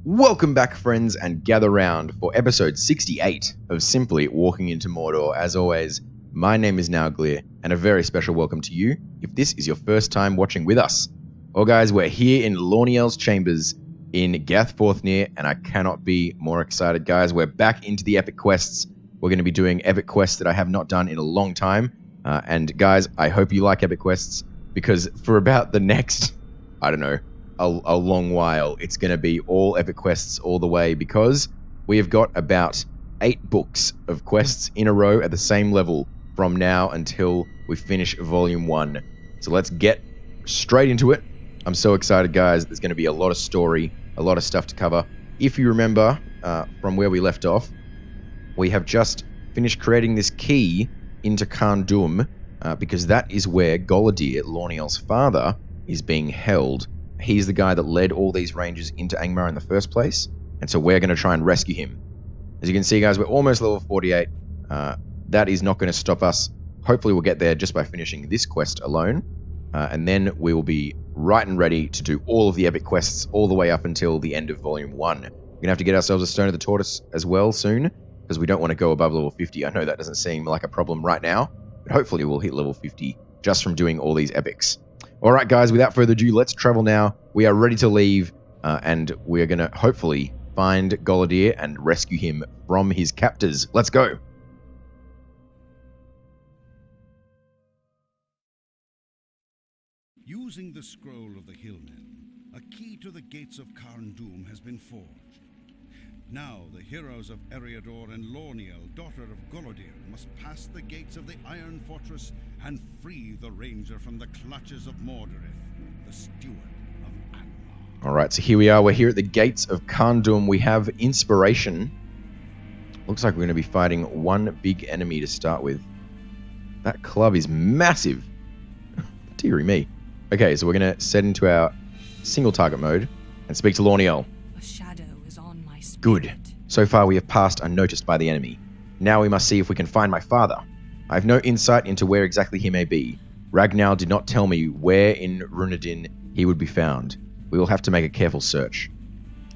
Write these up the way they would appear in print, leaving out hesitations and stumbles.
Welcome back, friends, and gather round for episode 68 of Simply Walking into Mordor. As always, my name is Nauglir, and a very special welcome to you if this is your first time watching with us. Well, guys, we're here in Lorniel's chambers in Gathforthnear, and I cannot be more excited, guys. We're back into the epic quests. We're going to be doing epic quests that I have not done in a long time. And guys, I hope you like epic quests, because for about the next, I don't know, a long while, it's going to be all epic quests all the way, because we have got about 8 books of quests in a row at the same level from now until we finish volume 1. So let's get straight into it. I'm so excited, guys. There's going to be a lot of story, a lot of stuff to cover. If you remember from where we left off, we have just finished creating this key into Carn Dûm, because that is where Golodir, Lorniel's father, is being held. He's the guy that led all these rangers into Angmar in the first place, and so we're going to try and rescue him. As you can see, guys, we're almost level 48. That is not going to stop us. Hopefully we'll get there just by finishing this quest alone, and then we will be right and ready to do all of the epic quests all the way up until the end of Volume 1. We're going to have to get ourselves a Stone of the Tortoise as well soon, because we don't want to go above level 50. I know that doesn't seem like a problem right now, but hopefully we'll hit level 50 just from doing all these epics. Alright, guys, without further ado, let's travel now. We are ready to leave, and we are going to hopefully find Golodir and rescue him from his captors. Let's go! Using the scroll of the Hillmen, a key to the gates of Carn Dûm has been forged. Now the heroes of Eriador and Lorniel, daughter of Golodir, must pass the gates of the Iron Fortress and free the Ranger from the clutches of Mordirith, the steward of Angmar. Alright, so here we are. We're here at the gates of Carn Dûm. We have Inspiration. Looks like we're going to be fighting one big enemy to start with. That club is massive. Deary me. Okay, so we're going to set into our single target mode and speak to Lorniel. A shadow is on my spirit. Good. So far we have passed unnoticed by the enemy. Now we must see if we can find my father. I have no insight into where exactly he may be. Ragnar did not tell me where in Runedin he would be found. We will have to make a careful search.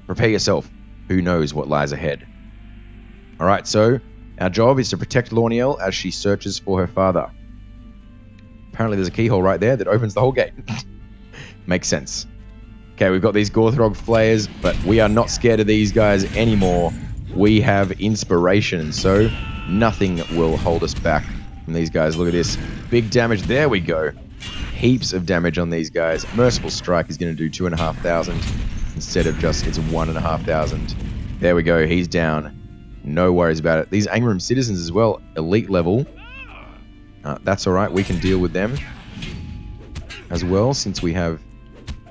Prepare yourself. Who knows what lies ahead. Alright, so our job is to protect Lorniel as she searches for her father. Apparently there's a keyhole right there that opens the whole gate. Makes sense. Okay, we've got these Gorthrog flayers, but we are not scared of these guys anymore. We have Inspiration, so nothing will hold us back from these guys. Look at this. Big damage. There we go. Heaps of damage on these guys. Merciful Strike is going to do 2,500 instead of just its 1,500. There we go. He's down. No worries about it. These Angmar citizens as well, elite level. That's alright, we can deal with them as well, since we have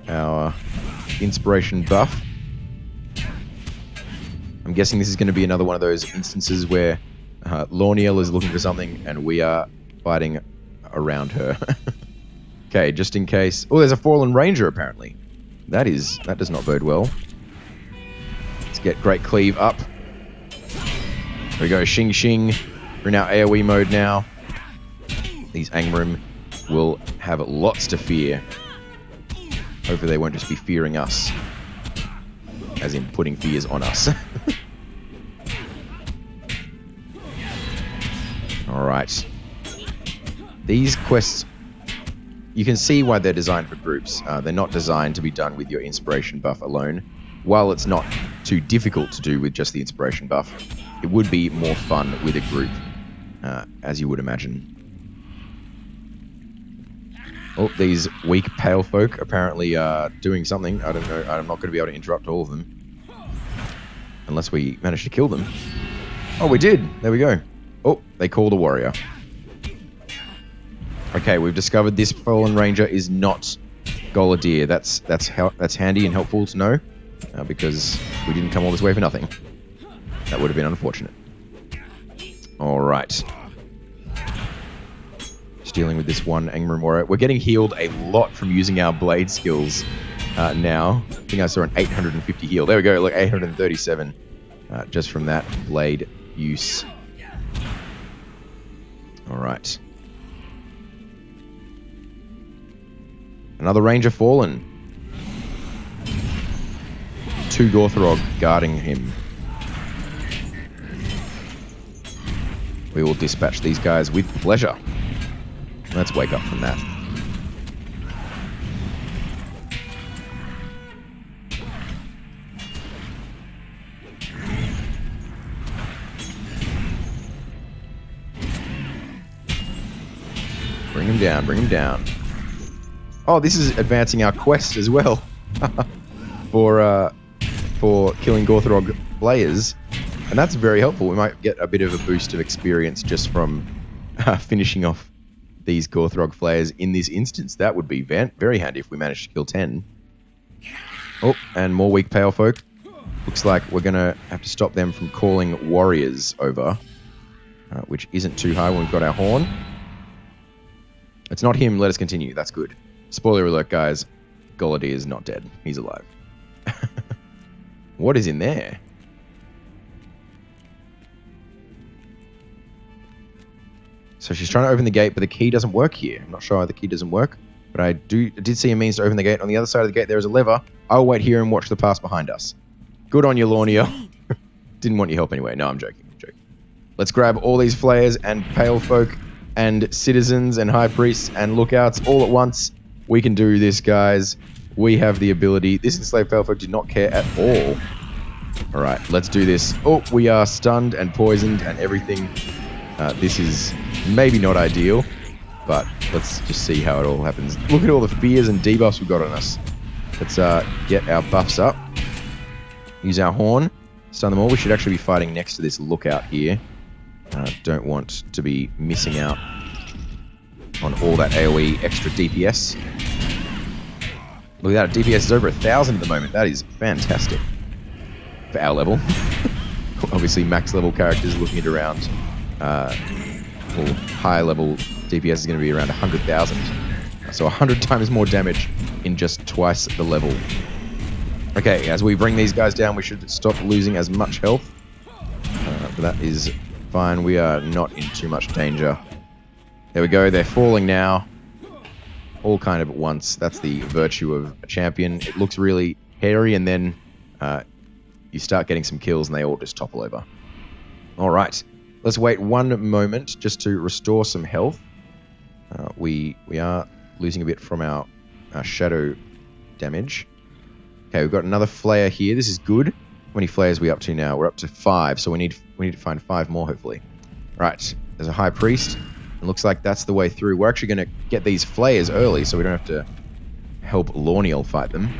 our Inspiration buff. I'm guessing this is going to be another one of those instances where Lorniel is looking for something and we are fighting around her. Okay, just in case... Oh, there's a Fallen Ranger, apparently. That does not bode well. Let's get Great Cleave up. There we go, Shing Shing. We're in our AoE mode now. These Angmar will have lots to fear. Hopefully they won't just be fearing us. As in putting fears on us. Alright. These quests, you can see why they're designed for groups. They're not designed to be done with your Inspiration buff alone. While it's not too difficult to do with just the Inspiration buff, it would be more fun with a group, as you would imagine. Oh, these weak pale folk apparently are doing something. I don't know. I'm not going to be able to interrupt all of them. Unless we manage to kill them. Oh, we did. There we go. Oh, they called a warrior. Okay, we've discovered this Fallen Ranger is not Golodir. That's handy and helpful to know. Because we didn't come all this way for nothing. That would have been unfortunate. Alright. Dealing with this one Angmar warrior. We're getting healed a lot from using our blade skills now. I think I saw an 850 heal. There we go, look, 837 just from that blade use. Alright. Another Ranger fallen. 2 Gorthrog guarding him. We will dispatch these guys with pleasure. Let's wake up from that. Bring him down, bring him down. Oh, this is advancing our quest as well. For killing Gorthrog players. And that's very helpful. We might get a bit of a boost of experience just from finishing off these Gorthrog flayers in this instance. That would be very handy if we managed to kill 10. Oh, and more weak pale folk. Looks like we're going to have to stop them from calling warriors over. Which isn't too high when we've got our horn. It's not him. Let us continue. That's good. Spoiler alert, guys. Golodir is not dead. He's alive. What is in there? So she's trying to open the gate, but the key doesn't work here. I'm not sure why the key doesn't work, but I did see a means to open the gate. On the other side of the gate, there is a lever. I'll wait here and watch the pass behind us. Good on you, Lornia. Didn't want your help anyway. No, I'm joking. Let's grab all these flayers and pale folk and citizens and high priests and lookouts all at once. We can do this, guys. We have the ability. This enslaved pale folk did not care at all. All right, let's do this. Oh, we are stunned and poisoned and everything. This is maybe not ideal, but let's just see how it all happens. Look at all the fears and debuffs we've got on us. Let's get our buffs up. Use our horn. Stun them all. We should actually be fighting next to this lookout here. Don't want to be missing out on all that AoE extra DPS. Look at that, DPS is over 1,000 at the moment. That is fantastic. For our level. Obviously max level characters looking at around high level DPS is going to be around 100,000. So 100 times more damage in just twice the level. Okay, as we bring these guys down, we should stop losing as much health. But that is fine. We are not in too much danger. There we go. They're falling now. All kind of at once. That's the virtue of a champion. It looks really hairy, and then you start getting some kills, and they all just topple over. All right. Let's wait one moment just to restore some health. We are losing a bit from our shadow damage. Okay, we've got another flayer here. This is good. How many flayers are we up to now? We're up to 5, so we need to find 5 more, hopefully. Right, there's a high priest. It looks like that's the way through. We're actually going to get these flayers early, so we don't have to help Lorniel fight them.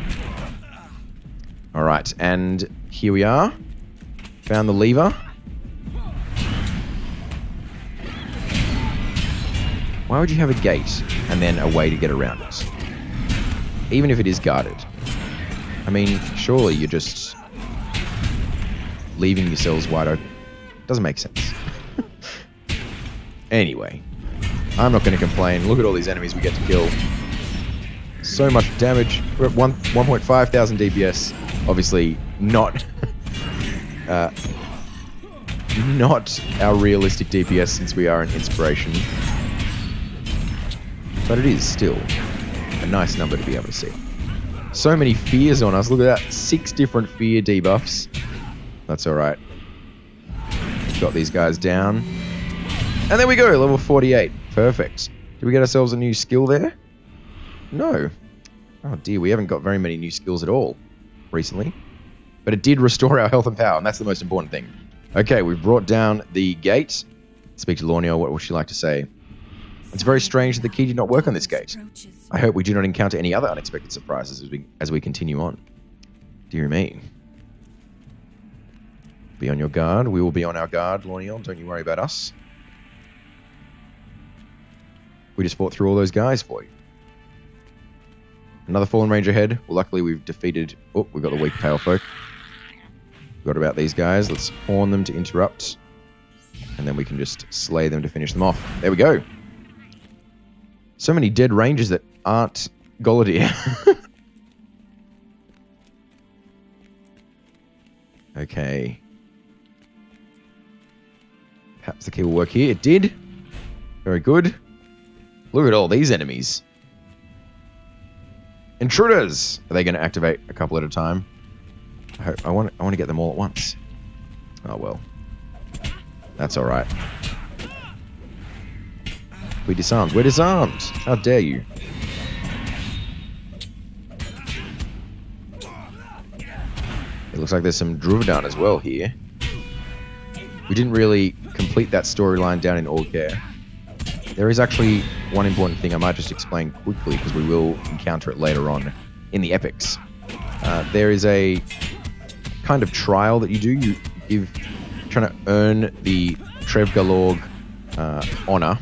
All right, and here we are. Found the lever. Why would you have a gate and then a way to get around it? Even if it is guarded. I mean, surely you're just leaving yourselves wide open. Doesn't make sense. Anyway, I'm not going to complain. Look at all these enemies we get to kill. So much damage. We're at 1.5 thousand DPS. Obviously, not not our realistic DPS since we are an inspiration. But it is still a nice number to be able to see. So many fears on us. Look at that. 6 different fear debuffs. That's alright. Got these guys down. And there we go. Level 48. Perfect. Did we get ourselves a new skill there? No. Oh dear. We haven't got very many new skills at all recently. But it did restore our health and power. And that's the most important thing. Okay. We've brought down the gate. Speak to Lorniel. What would she like to say? It's very strange that the key did not work on this gate. I hope we do not encounter any other unexpected surprises as we continue on. Dear me. Be on your guard. We will be on our guard, Lorniel. Don't you worry about us. We just fought through all those guys for you. Another fallen range ahead. Well, luckily we've defeated... Oh, we've got the weak pale folk. Forgot about these guys. Let's horn them to interrupt. And then we can just slay them to finish them off. There we go. So many dead rangers that aren't Golodir. Okay. Perhaps the key will work here. It did. Very good. Look at all these enemies. Intruders! Are they going to activate a couple at a time? I I want to get them all at once. Oh well. That's alright. We disarmed. We're disarmed! How dare you? It looks like there's some Druvadan as well here. We didn't really complete that storyline down in Orcare. There is actually one important thing I might just explain quickly, because we will encounter it later on in the epics. There is a kind of trial that you do. You're trying to earn the Trevgalorg honor,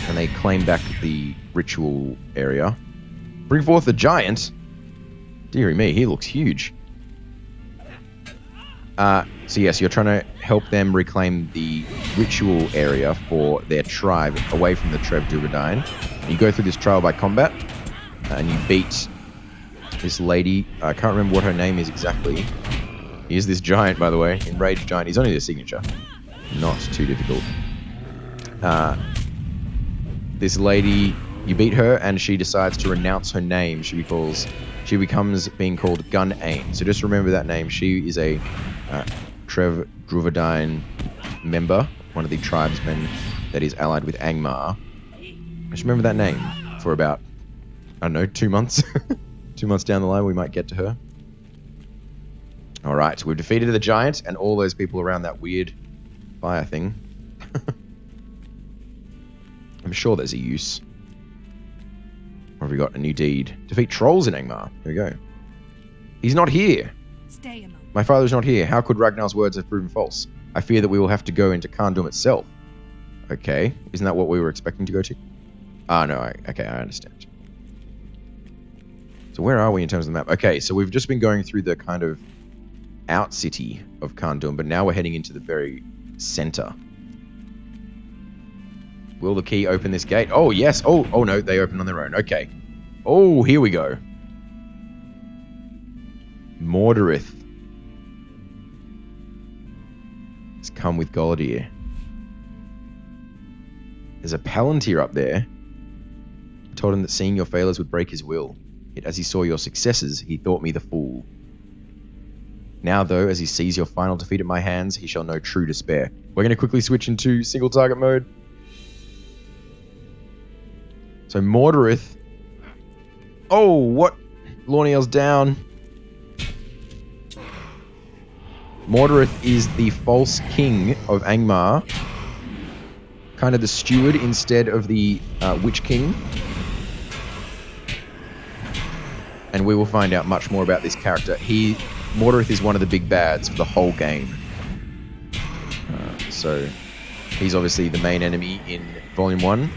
and they claim back the ritual area. Bring forth the giant. Dearie me, he looks huge. So yes, you're trying to help them reclaim the ritual area for their tribe away from the Trev Duradine. You go through this trial by combat, and you beat this lady. I can't remember what her name is exactly. He is this giant, by the way, enraged giant. He's only their signature. Not too difficult. This lady, you beat her, and she decides to renounce her name. She becomes being called Gun-Ain. So just remember that name. She is a Trev Druvadyne member, one of the tribesmen that is allied with Angmar. Just remember that name for about, I don't know, 2 months. 2 months down the line, we might get to her. Alright, we've defeated the giant and all those people around that weird fire thing. I'm sure there's a use. Or have we got a new deed? Defeat trolls in Angmar. Here we go. He's not here. Stay a moment. My father's not here. How could Ragnar's words have proven false? I fear that we will have to go into Karndum itself. Okay. Isn't that what we were expecting to go to? Ah, no. Okay, I understand. So where are we in terms of the map? Okay, so we've just been going through the kind of out city of Karndum, but now we're heading into the very center. Will the key open this gate? Oh, yes. Oh no, they open on their own. Okay. Oh, here we go. Mordirith has come with Golodir. There's a Palantir up there. I told him that seeing your failures would break his will. Yet as he saw your successes, he thought me the fool. Now, though, as he sees your final defeat at my hands, he shall know true despair. We're going to quickly switch into single target mode. So Mordirith. Oh, what? Lorniel's down. Mordirith is the false king of Angmar. Kind of the steward instead of the Witch King. And we will find out much more about this character. Mordirith is one of the big bads for the whole game. So he's obviously the main enemy in Volume 1.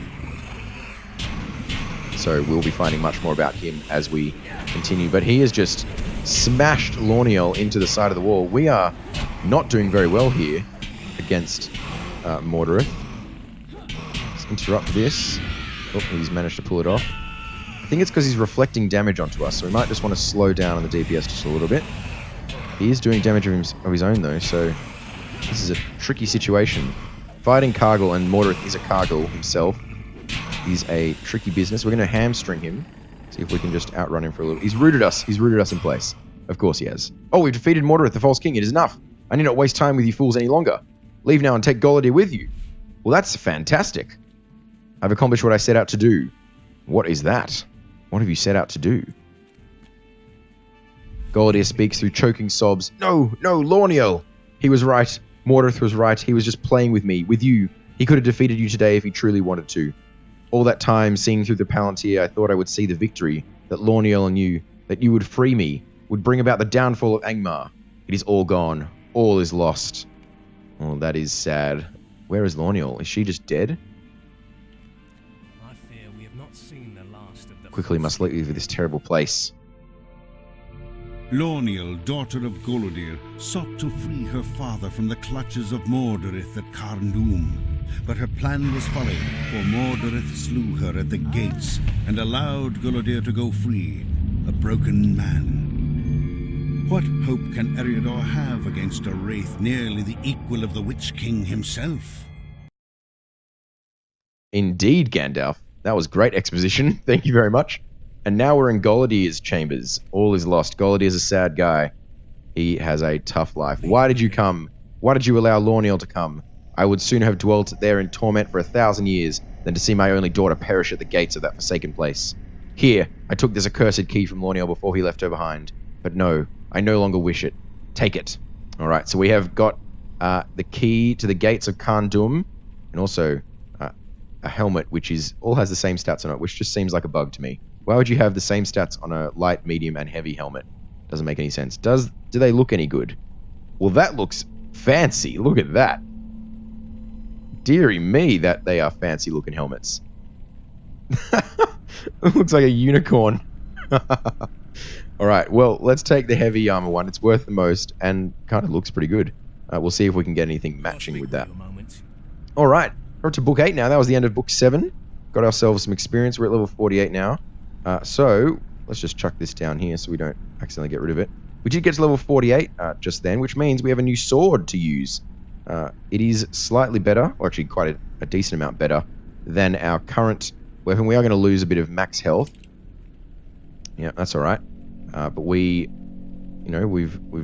So we'll be finding much more about him as we continue. But he has just smashed Lorniel into the side of the wall. We are not doing very well here against Mordirith. Let's interrupt this. Oh, he's managed to pull it off. I think it's because he's reflecting damage onto us, so we might just want to slow down on the DPS just a little bit. He is doing damage of his own, though, so this is a tricky situation. Fighting Kargal, and Mordirith is a Kargal himself, is a tricky business. We're going to hamstring him, see if we can just outrun him for a little. He's rooted us. He's rooted us in place. Of course he has. Oh, we've defeated Mordirith, the False King. It is enough. I need not waste time with you fools any longer. Leave now and take Golodir with you. Well, that's fantastic. I've accomplished what I set out to do. What is that? What have you set out to do? Golodir speaks through choking sobs. No, Lorniel! He was right. Mordirith was right. He was just playing with me, with you. He could have defeated you today if he truly wanted to. All that time, seeing through the Palantir, I thought I would see the victory, that Lorniel and you, that you would free me, would bring about the downfall of Angmar. It is all gone. All is lost. Oh, that is sad. Where is Lorniel? Is she just dead? I fear we have not seen the last of the Quickly must leave this terrible place. Lorniel, daughter of Golodir, sought to free her father from the clutches of Mordirith at Karndum. But her plan was folly, for Mordirith slew her at the gates and allowed Golodir to go free, a broken man. What hope can Eriador have against a wraith nearly the equal of the Witch King himself? Indeed, Gandalf. That was great exposition. Thank you very much. And now we're in Golodir's chambers. All is lost. Golodir's a sad guy. He has a tough life. Why did you come? Why did you allow Lorniel to come? I would sooner have dwelt there in torment for 1,000 years than to see my only daughter perish at the gates of that forsaken place. Here, I took this accursed key from Lorniel before he left her behind. But no, I no longer wish it. Take it. Alright, so we have got the key to the gates of Khandum, and also a helmet which all has the same stats on it, which just seems like a bug to me. Why would you have the same stats on a light, medium, and heavy helmet? Doesn't make any sense. Do they look any good? Well, that looks fancy. Look at that. Deary me, that they are fancy looking helmets. It looks like a unicorn. Alright, well, let's take the heavy armor one. It's worth the most and kind of looks pretty good. We'll see if we can get anything matching with that. Alright, we're up to book 8 now. That was the end of book 7. Got ourselves some experience. We're at level 48 now. So, let's just chuck this down here so we don't accidentally get rid of it. We did get to level 48 just then, which means we have a new sword to use. It is slightly better, or actually quite a decent amount better, than our current weapon. We are going to lose a bit of max health. Yeah, that's alright. But we've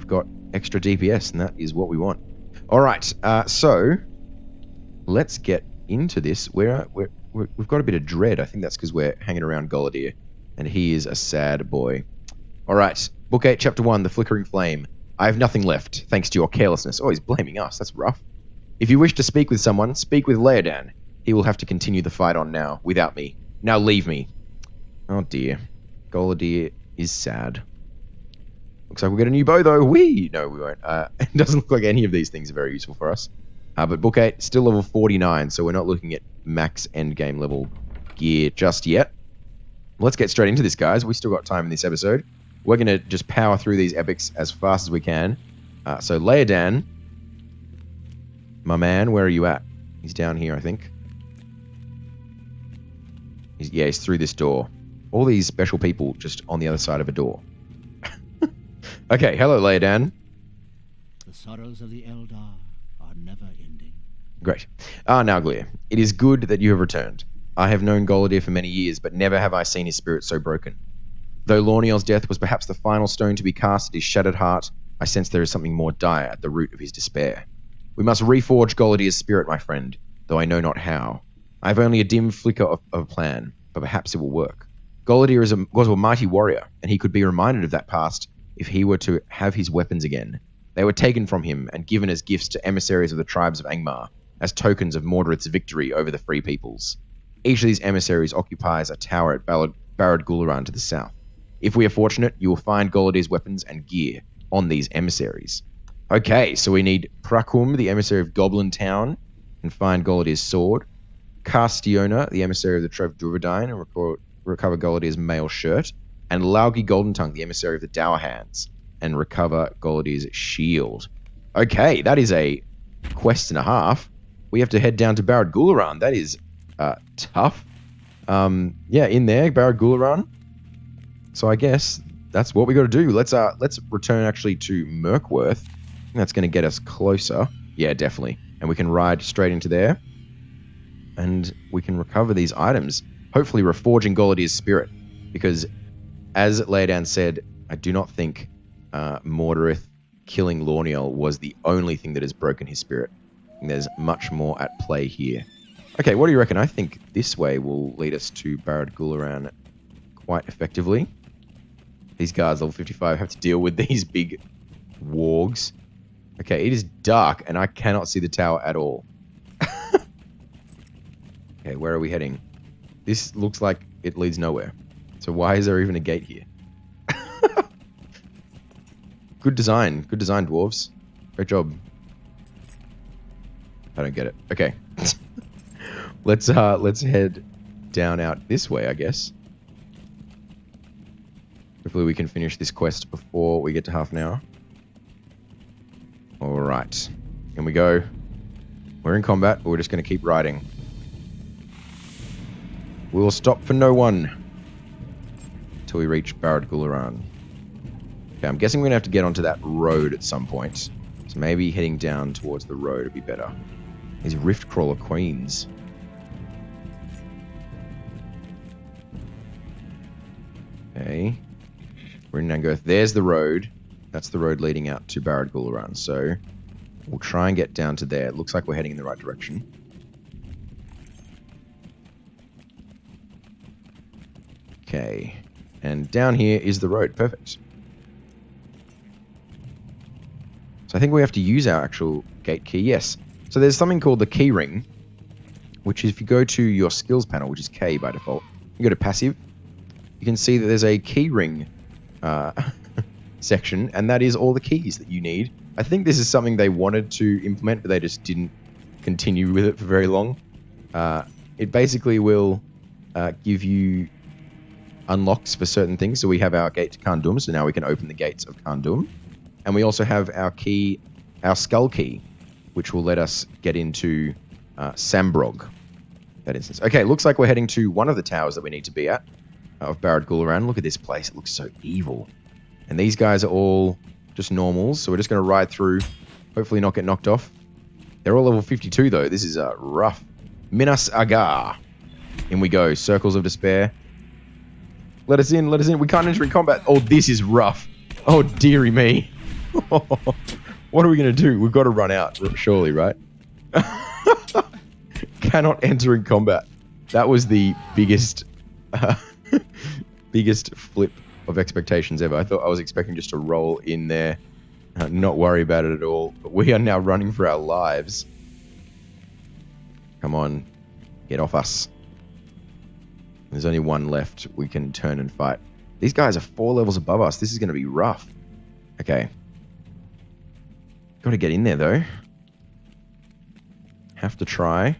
got extra DPS, and that is what we want. Alright, so let's get into this. We've got a bit of dread. I think that's because we're hanging around Golodir, and he is a sad boy. Alright, Book 8, Chapter 1, The Flickering Flame. I have nothing left, thanks to your carelessness. Oh, he's blaming us. That's rough. If you wish to speak with someone, speak with Laodan. He will have to continue the fight on now, without me. Now leave me. Oh dear. Golodir is sad. Looks like we'll get a new bow, though. Whee! No, we won't. It doesn't look like any of these things are very useful for us. But Book 8, still level 49, so we're not looking at max endgame level gear just yet. Let's get straight into this, guys. We still got time in this episode. We're going to just power through these epics as fast as we can. So, Laodan, my man, where are you at? He's down here, I think. He's through this door. All these special people just on the other side of a door. Okay, hello, Laodan. The sorrows of the Eldar are never ending. Great. Nauglir, it is good that you have returned. I have known Golodir for many years, but never have I seen his spirit so broken. Though Lorniel's death was perhaps the final stone to be cast at his shattered heart, I sense there is something more dire at the root of his despair. We must reforge Golodir's spirit, my friend, though I know not how. I have only a dim flicker of a plan, but perhaps it will work. Golodir was a mighty warrior, and he could be reminded of that past if he were to have his weapons again. They were taken from him and given as gifts to emissaries of the tribes of Angmar, as tokens of Mordorith's victory over the Free Peoples. Each of these emissaries occupies a tower at Barad Gularan to the south. If we are fortunate, you will find Golodir's weapons and gear on these emissaries. Okay, so we need Prakum, the emissary of Goblin Town, and find Golodir's sword. Castiona, the emissary of the Trev Druvidine, and recover Golodir's mail shirt. And Laugi Goldentongue, the emissary of the Dour Hands, and recover Golodir's shield. Okay, that is a quest and a half. We have to head down to Barad Gularan. That is tough. Yeah, in there, Barad Gularan. So I guess that's what we got to do. Let's return actually to Mirkworth. That's going to get us closer. Yeah, definitely. And we can ride straight into there. And we can recover these items. Hopefully reforging Golodir's spirit. Because, as Laodan said, I do not think Mordirith killing Lorniel was the only thing that has broken his spirit. And there's much more at play here. Okay, what do you reckon? I think this way will lead us to Barad Gularan quite effectively. These guards, level 55, have to deal with these big wargs. Okay, it is dark, and I cannot see the tower at all. Okay, where are we heading? This looks like it leads nowhere. So why is there even a gate here? Good design. Good design, dwarves. Great job. I don't get it. Okay. Let's head down out this way, I guess. Hopefully we can finish this quest before we get to half an hour. Alright. Here we go. We're in combat, but we're just going to keep riding. We will stop for no one until we reach Barad Gularan. Okay, I'm guessing we're going to have to get onto that road at some point. So maybe heading down towards the road would be better. These Rift Crawler Queens. Okay. We're in Nangoth. There's the road. That's the road leading out to Barad Gularan. So we'll try and get down to there. It looks like we're heading in the right direction. Okay. And down here is the road. Perfect. So I think we have to use our actual gate key. Yes. So there's something called the key ring, which is if you go to your skills panel, which is K by default, you go to passive, you can see that there's a key ring section, and that is all the keys that you need. I think this is something they wanted to implement, but they just didn't continue with it for very long. It basically will give you unlocks for certain things. So we have our gate to Khandum, so now we can open the gates of Khandum. And we also have our key, our skull key, which will let us get into Sambrog, that instance. Okay, looks like we're heading to one of the towers that we need to be at of Barad Gularan. Look at this place. It looks so evil. And these guys are all just normals, so we're just going to ride through, hopefully not get knocked off. They're all level 52, though. This is rough. Minas Agar. In we go. Circles of Despair. Let us in, let us in. We can't enter in combat. Oh, this is rough. Oh, dearie me. What are we going to do? We've got to run out, surely, right? Cannot enter in combat. That was the biggest biggest flip of expectations ever. I thought I was expecting just to roll in there, not worry about it at all. But we are now running for our lives. Come on, get off us. There's only one left. We can turn and fight. These guys are 4 levels above us. This is going to be rough. Okay. Got to get in there, though. Have to try. I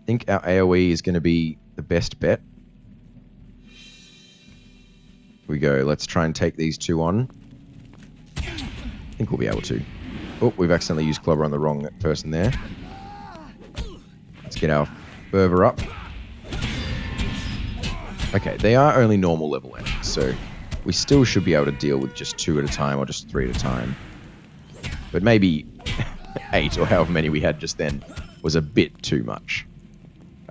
think our AoE is going to be the best bet. Here we go. Let's try and take these two on. I think we'll be able to. Oh, we've accidentally used Clobber on the wrong person there. Let's get our fervor up. Okay, they are only normal level enemies, so we still should be able to deal with just 2 at a time or just 3 at a time. But maybe 8 or however many we had just then was a bit too much.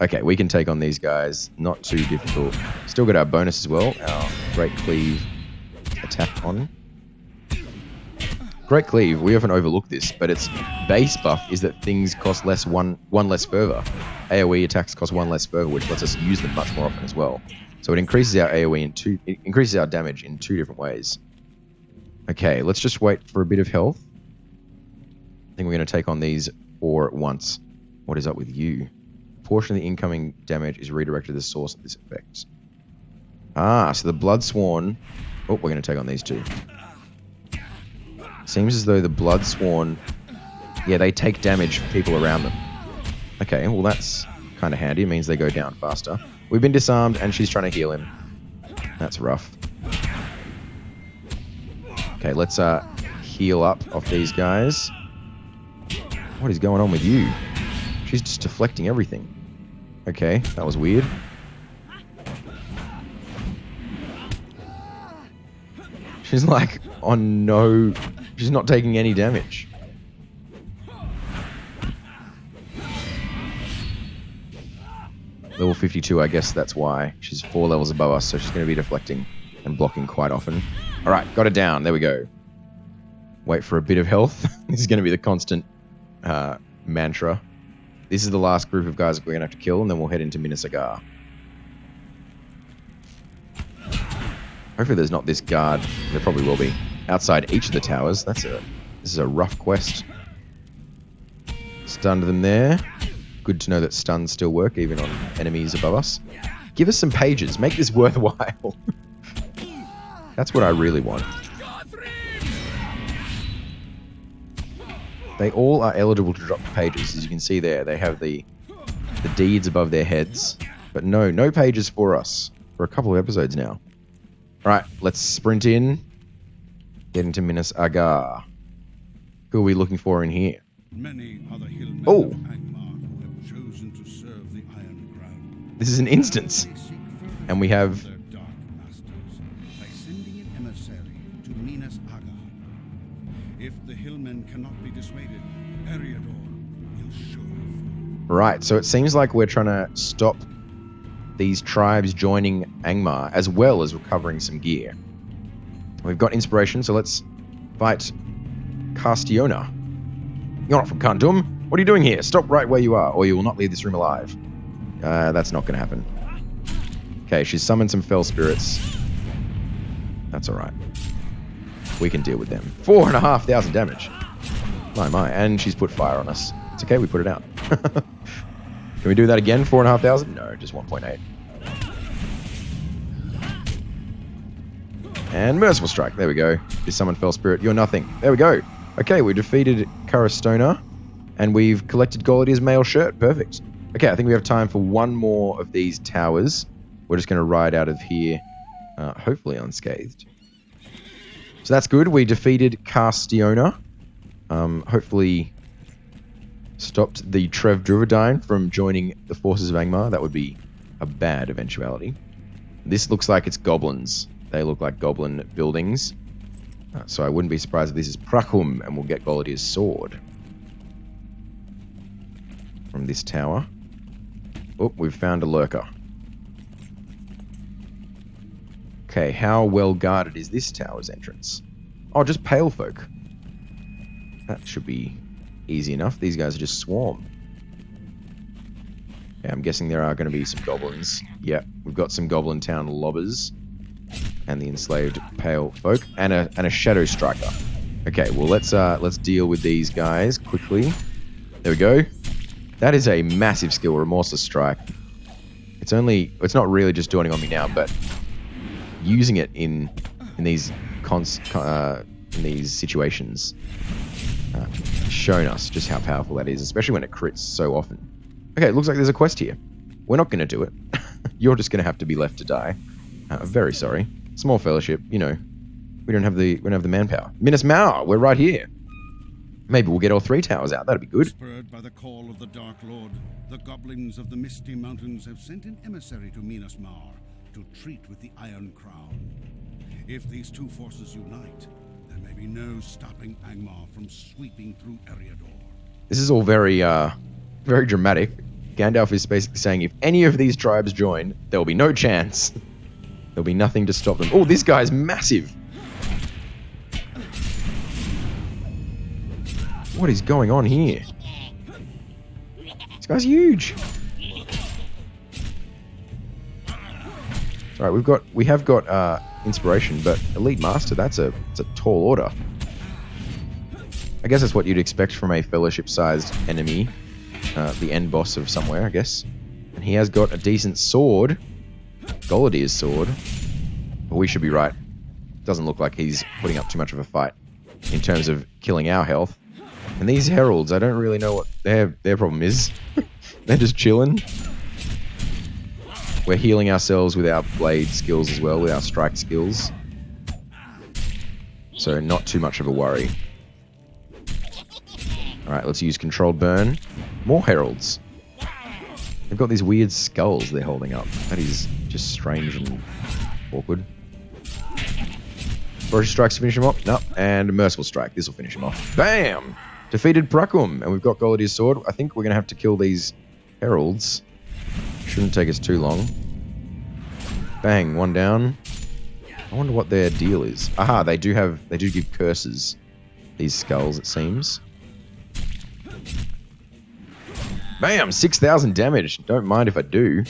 Okay, we can take on these guys. Not too difficult. Still got our bonus as well. Our Great Cleave attack on. Great Cleave, we often overlook this, but its base buff is that things cost less one less fervor. AoE attacks cost 1 less fervor, which lets us use them much more often as well. So it increases our AoE it increases our damage in 2 different ways. Okay, let's just wait for a bit of health. I think we're going to take on these 4 at once. What is up with you? A portion of the incoming damage is redirected to the source of this effect. Ah, so the Bloodsworn... Oh, we're going to take on these 2. Seems as though the Bloodsworn... Yeah, they take damage for people around them. Okay, well that's kind of handy. It means they go down faster. We've been disarmed and she's trying to heal him. That's rough. Okay, let's heal up off these guys. What is going on with you? She's just deflecting everything. Okay, that was weird. She's like, oh no, she's not taking any damage. Level 52, I guess that's why. She's 4 levels above us, so she's going to be deflecting and blocking quite often. Alright, got it down. There we go. Wait for a bit of health. This is going to be the constant mantra. This is the last group of guys we're going to have to kill, and then we'll head into Minas Agar. Hopefully there's not this guard. There probably will be. Outside each of the towers. This is a rough quest. Stunned them there. Good to know that stuns still work, even on enemies above us. Give us some pages. Make this worthwhile. That's what I really want. They all are eligible to drop the pages. As you can see there, they have the deeds above their heads. But no pages for us. For a couple of episodes now. Alright, let's sprint in. Get into Minas Agar. Who are we looking for in here? Many other hillmen Oh! of Angmar who have chosen to serve the Iron Crown. This is an instance. They seek And we have... their dark masters by sending an emissary to Minas Agar. If the hillmen cannot be dissuaded, Eriador will surely fall. Right, so it seems like we're trying to stop these tribes joining Angmar, as well as recovering some gear. We've got inspiration, so let's Fight Castiona. You're not from Kandum. What are you doing here? Stop right where you are, or you will not leave this room alive. That's not going to happen. Okay, she's summoned some fell spirits. That's alright. We can deal with them. 4,500 damage. My. And she's put fire on us. It's okay, we put it out. Can we do that again? 4,500? No, just 1.8. And Merciful Strike. There we go. You summoned Fell Spirit. You're nothing. There we go. Okay, we defeated Karastona. And we've collected Golodir's mail shirt. Perfect. Okay, I think we have time for one more of these towers. We're just going to ride out of here, hopefully unscathed. So that's good. We defeated Castiona. Hopefully stopped the Trev Druvidine from joining the forces of Angmar. That would be a bad eventuality. This looks like it's goblins. They look like goblin buildings. So I wouldn't be surprised if this is Prakum, and we'll get Golodir's sword from this tower. Oh, we've found a lurker. Okay, how well guarded is this tower's entrance? Oh, just pale folk. That should be easy enough. These guys are just swarm. Yeah, I'm guessing there are going to be some goblins. Yeah, we've got some goblin town lobbers. And the enslaved pale folk. And a shadow striker. Okay, well let's deal with these guys quickly. There we go. That is a massive skill, Remorseless Strike. It's not really just dawning on me now, but using it in these situations shown us just how powerful that is, especially when it crits so often. Okay, it looks like there's a quest here. We're not going to do it. You're just going to have to be left to die. Very sorry. Small fellowship, you know. We don't have the manpower. Minas Mau, we're right here. Maybe we'll get all 3 towers out. That'd be good. Spurred by the call of the Dark Lord, the goblins of the Misty Mountains have sent an emissary to Minas Mau to treat with the Iron Crown. If these two forces unite, there may be no stopping Angmar from sweeping through Eriador. This is all very dramatic. Gandalf is basically saying if any of these tribes join, there will be no chance. There'll be nothing to stop them. Oh, this guy's massive. What is going on here? This guy's huge. Alright, we have got inspiration, but Elite Master, that's a tall order. I guess that's what you'd expect from a fellowship-sized enemy. The end boss of somewhere, I guess. And he has got a decent sword. Golodir's sword. But we should be right. Doesn't look like he's putting up too much of a fight in terms of killing our health. And these heralds, I don't really know what their problem is. They're just chilling. We're healing ourselves with our blade skills as well, with our strike skills. So not too much of a worry. Alright, let's use controlled burn. More heralds. They've got these weird skulls they're holding up. That is just strange and awkward. Ferocious strikes to finish him off. No, and a merciful strike. This will finish him off. Bam! Defeated Prakum, and we've got Golodir's sword. I think we're going to have to kill these heralds. Shouldn't take us too long. Bang, one down. I wonder what their deal is. Aha, they do give curses. These skulls, it seems. Bam! 6,000 damage. Don't mind if I do.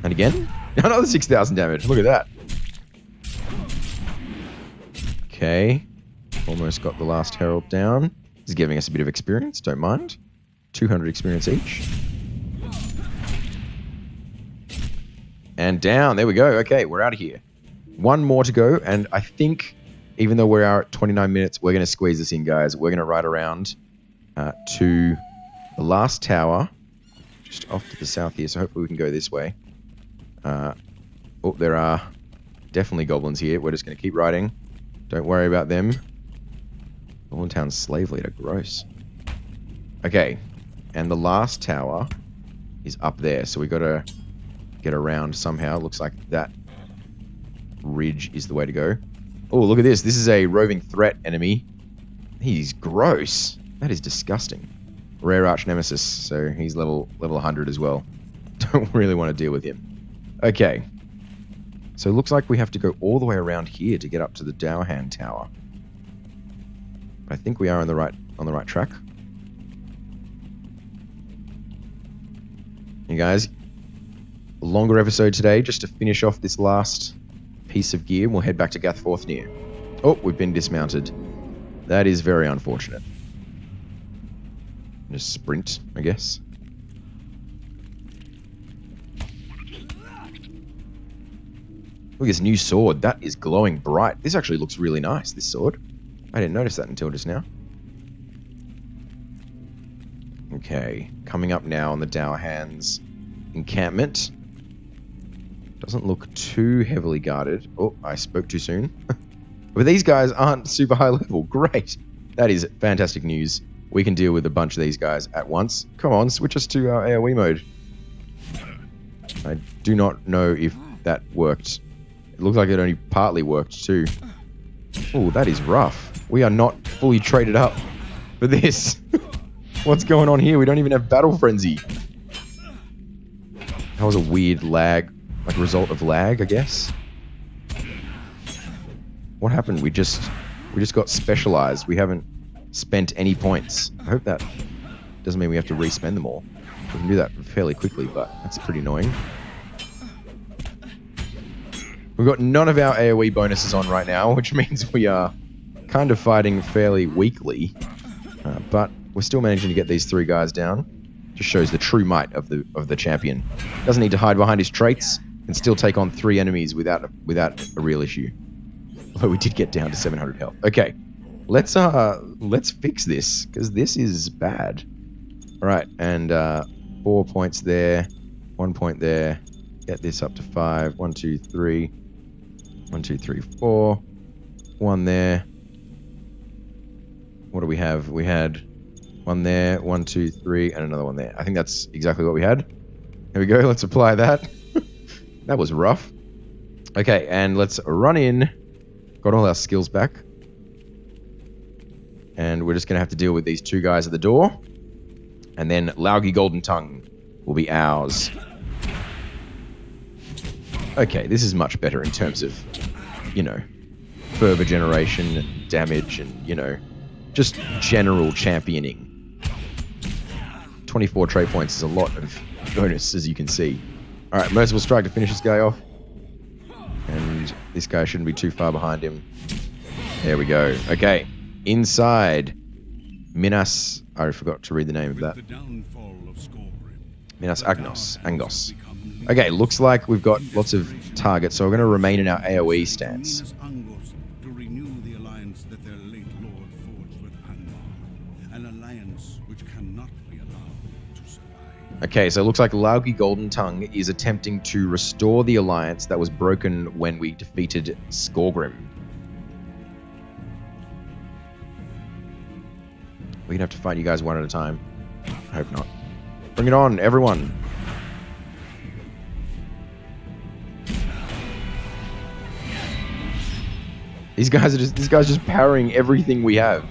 And again? Another 6,000 damage. Look at that. Okay. Almost got the last herald down. This is giving us a bit of experience. Don't mind. 200 experience each. And down. There we go. Okay, we're out of here. One more to go. And I think, even though we're at 29 minutes, we're going to squeeze this in, guys. We're going to ride around to the last tower, just off to the south here, so hopefully we can go this way. Oh, there are definitely goblins here. We're just going to keep riding. Don't worry about them. Goblin Town slave leader, gross. Okay, and the last tower is up there, so we got to get around somehow. Looks like that ridge is the way to go. Oh, look at this. This is a roving threat enemy. He's gross. That is disgusting. Rare arch nemesis, so he's level 100 as well. Don't really want to deal with him. Okay. So it looks like we have to go all the way around here to get up to the Dowerhand Tower. I think we are on the right track. Hey guys, a longer episode today just to finish off this last piece of gear. We'll head back to Gathforthnear. Oh, we've been dismounted. That is very unfortunate. Just sprint, I guess. Look at this new sword. That is glowing bright. This actually looks really nice, this sword. I didn't notice that until just now. Okay, coming up now on the Dowerhand's encampment. Doesn't look too heavily guarded. Oh, I spoke too soon. But these guys aren't super high level. Great. That is fantastic news. We can deal with a bunch of these guys at once. Come on, switch us to our AoE mode. I do not know if that worked. It looked like it only partly worked too. Oh, that is rough. We are not fully traded up for this. What's going on here? We don't even have Battle Frenzy. That was a weird lag, like a result of lag, I guess. What happened? We just got specialized. We haven't spent any points. I hope that doesn't mean we have to re-spend them all. We can do that fairly quickly, but that's pretty annoying. We've got none of our AoE bonuses on right now, which means we are kind of fighting fairly weakly. But we're still managing to get these three guys down. Just shows the true might of the champion. Doesn't need to hide behind his traits, and still take on 3 enemies without a real issue. Although we did get down to 700 health. Okay, let's fix this, because this is bad. All right, and 4 points there, 1 point there. Get this up to 5. 1, 2, 3. 1, 2, 3, 4. 1 there. What do we have? We had 1 there, 1, 2, 3, and another 1 there. I think that's exactly what we had. Here we go. Let's apply that. That was rough. Okay, and let's run in. Got all our skills back. And we're just going to have to deal with these 2 guys at the door. And then Laughi Golden Tongue will be ours. Okay, this is much better in terms of, you know, fervor generation and damage and, you know, just general championing. 24 trait points is a lot of bonus, as you can see. Alright, Merciful Strike to finish this guy off. And this guy shouldn't be too far behind him. There we go. Okay, inside. Minas... I forgot to read the name of that. Minas Angos. Okay, looks like we've got lots of targets, so we're going to remain in our AoE stance. To renew the alliance that their late lord forged with Angmar, an alliance which cannot be allowed to survive. Okay, so it looks like Laughi Golden Tongue is attempting to restore the alliance that was broken when we defeated Skorgrim. We're going to have to fight you guys one at a time. I hope not. Bring it on, everyone. These guys are just powering everything we have.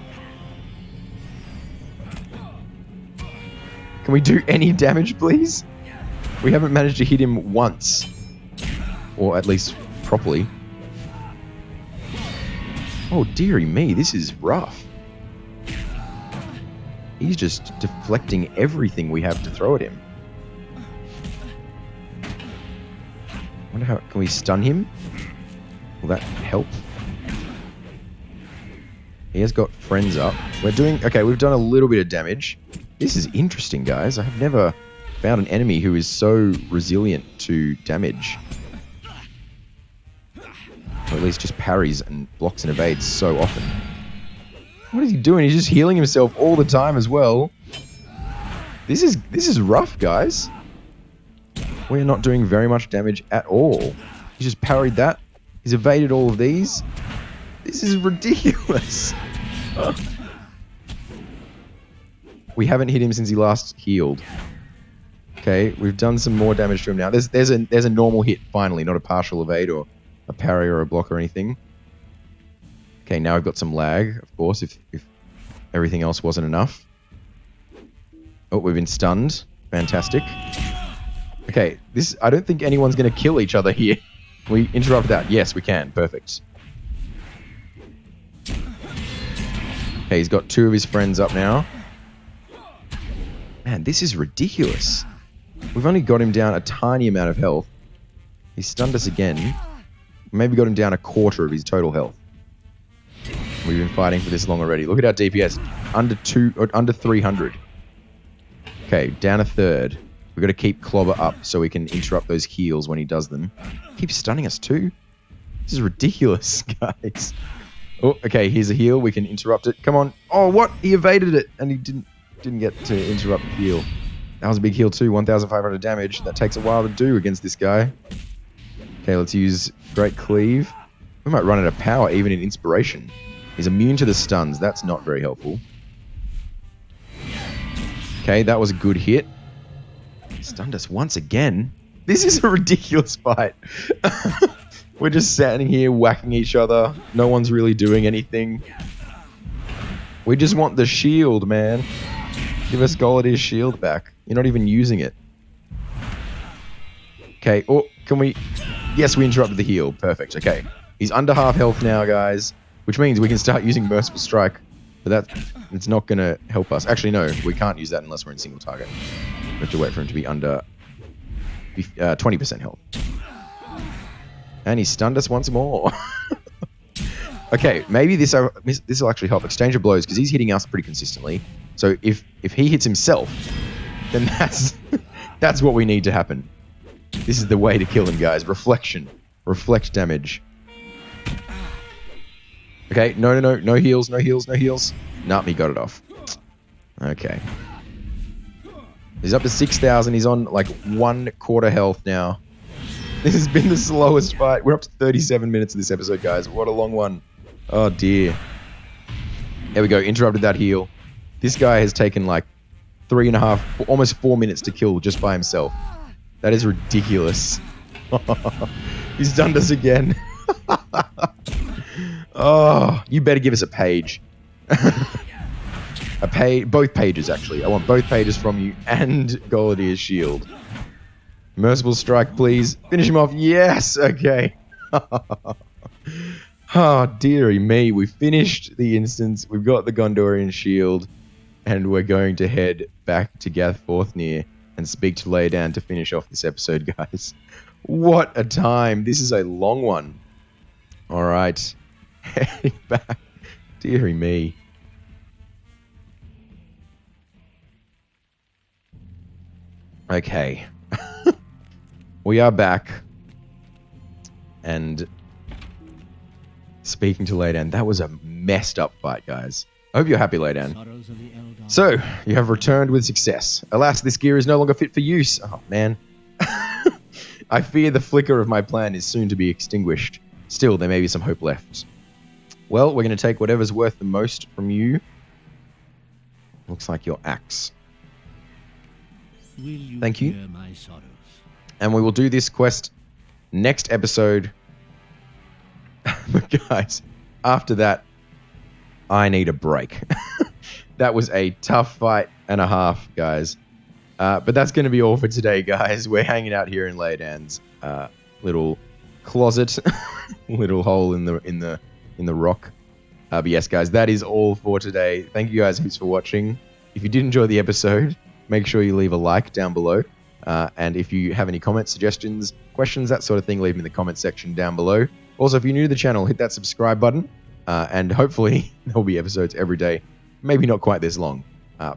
Can we do any damage, please? We haven't managed to hit him once. Or at least properly. Oh, dearie me, this is rough. He's just deflecting everything we have to throw at him. Wonder how... Can we stun him? Will that help? He has got friends up. We're doing... Okay, we've done a little bit of damage. This is interesting, guys. I have never found an enemy who is so resilient to damage. Or at least just parries and blocks and evades so often. What is he doing? He's just healing himself all the time as well. This is rough, guys. We're not doing very much damage at all. He's just parried that. He's evaded all of these. This is ridiculous. We haven't hit him since he last healed. Okay, we've done some more damage to him now. There's a normal hit finally, not a partial evade or a parry or a block or anything. Okay, now we've got some lag, of course, if everything else wasn't enough. Oh, we've been stunned. Fantastic. Okay, I don't think anyone's going to kill each other here. we interrupt that? Yes, we can. Perfect. Okay, he's got 2 of his friends up now. Man, this is ridiculous. We've only got him down a tiny amount of health. He stunned us again. Maybe got him down a quarter of his total health. We've been fighting for this long already. Look at our DPS. Under 300. Okay, down a third. We've got to keep Clobber up so we can interrupt those heals when he does them. Keeps stunning us too. This is ridiculous, guys. Oh, okay, here's a heal. We can interrupt it. Come on. Oh, what? He evaded it, and he didn't get to interrupt the heal. That was a big heal too. 1,500 damage. That takes a while to do against this guy. Okay, let's use Great Cleave. We might run out of power even in Inspiration. He's immune to the stuns. That's not very helpful. Okay, that was a good hit. Stunned us once again. This is a ridiculous fight. We're just standing here whacking each other. No one's really doing anything. We just want the shield, man. Give us Golodir's shield back. You're not even using it. Okay, oh, can we... Yes, we interrupted the heal. Perfect, okay. He's under half health now, guys. Which means we can start using Merciful Strike. But it's not going to help us. Actually, no, we can't use that unless we're in single target. We have to wait for him to be under 20% health. And he stunned us once more. Okay, maybe this will actually help. Exchange of blows, because he's hitting us pretty consistently. So if he hits himself, then that's what we need to happen. This is the way to kill him, guys. Reflection. Reflect damage. Okay, no heals, no heals, no heals. Nah, he got it off. Okay. He's up to 6,000. He's on like 1/4 health now. This has been the slowest fight. We're up to 37 minutes of this episode, guys. What a long one. Oh, dear. There we go. Interrupted that heal. This guy has taken like 3.5, almost 4 minutes to kill just by himself. That is ridiculous. He's done us again. Oh, you better give us a page. Both pages, actually. I want both pages from you and Golodir's shield. Merciful Strike, please. Finish him off. Yes! Okay. Oh, dearie me. We finished the instance. We've got the Gondorian shield. And we're going to head back to Gathforthnir and speak to Laydan to finish off this episode, guys. What a time. This is a long one. Alright. Heading back. Dearie me. Okay. We are back. And speaking to Laydan, that was a messed up fight, guys. I hope you're happy, Laydan. So, you have returned with success. Alas, this gear is no longer fit for use. Oh, man. I fear the flicker of my plan is soon to be extinguished. Still, there may be some hope left. Well, we're going to take whatever's worth the most from you. Looks like your axe. Thank you. And we will do this quest next episode. But guys, after that, I need a break. That was a tough fight and a half, guys. But that's going to be all for today, guys. We're hanging out here in Laydan's little closet, little hole in the rock. But yes, guys, that is all for today. Thank you guys heaps for watching. If you did enjoy the episode, make sure you leave a like down below. And if you have any comments, suggestions, questions, that sort of thing, leave them in the comment section down below. Also, if you're new to the channel, hit that subscribe button. And hopefully there'll be episodes every day. Maybe not quite this long,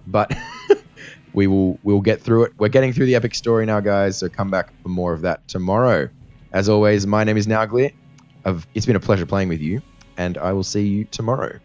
but we'll get through it. We're getting through the epic story now, guys, so come back for more of that tomorrow. As always, my name is Nauglir. It's been a pleasure playing with you, and I will see you tomorrow.